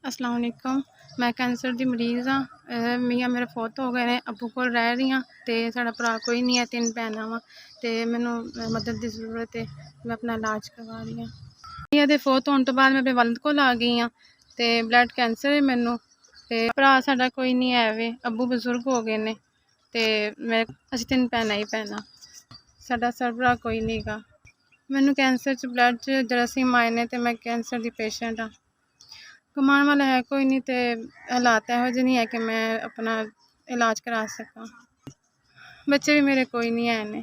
अस्सलाम वालेकुम। मैं कैंसर दी मरीज़ हाँ। मियाँ मेरे फौत हो गए ने, अब्बू कोल रह रही हाँ ते साढ़ा भरा कोई नहीं है, 3 भैनां वां ते मैनू मदद की जरूरत है। मैं अपना इलाज करवा रही हाँ। मियाँ दे फौत होने तो बाद मैं अपने वालिद कोल आ गई हाँ ते ब्लड कैंसर है मैनू ते भरा साढ़ा कोई नहीं है वे, अब्बू बजुर्ग हो गए ने ते मैं असीं 3 भैनां ही भैनां, साडा सरभरा कोई नहीं गा। मैनू कैंसर च ब्लड च जरासीम आए ने ते मैं कैंसर दी पेशेंट हाँ। कमाने वाला है कोई नहीं ते हालात इहो जेहे नहीं है कि मैं अपना इलाज करा सकां। बच्चे भी मेरे कोई नहीं है ने।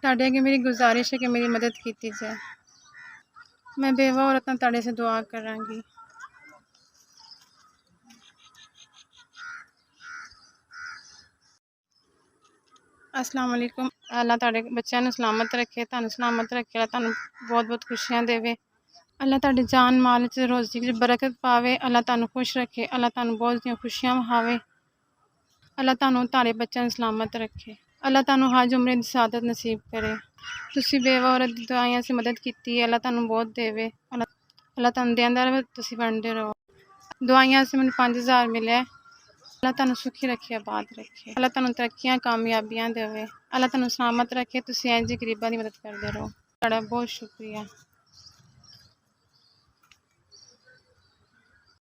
तुहाडे अगे मेरी गुजारिश है कि मेरी मदद की जाए। मैं बेवा औरत हां, तुहाडे से दुआ करांगी। अस्सलाम वालेकुम। अल्लाह तुहाडे बच्चों नूं सलामत रखे, तुहानूं सलामत रखे, अल्लाह तुहानूं बहुत बहुत खुशियां देवे। अल्लाह तुहाडे जान माल च रोज़ी च बरकत पावे, अल्लाह तुहानूं खुश रखे, अल्लाह तुहानूं बहुत दियां खुशियां वहावे, अल्लाह तुहानूं तुहाडे बच्चों नूं सलामत रखे, अल्लाह तुहानूं हज उम्रे दी सआदत नसीब करे। तुसीं बेवा औरत दी दुआइयां से मदद कीती है, अल्लाह तुहानूं बहुत देवे, अल्लाह तुहानूं देंदा रहे, तुसीं वंडदे रहो। दुआइयां से मैनूं 5000 मिले। अल्लाह तुहानूं सुखी रखे, आबाद रखे, अल्लाह तुहानूं तरक्कियां कामयाबियां देवे, अल्लाह तुहानूं सलामत रखे। तुसीं इंज गरीबां दी मदद करदे रहो। तुहाडा बहुत शुक्रिया।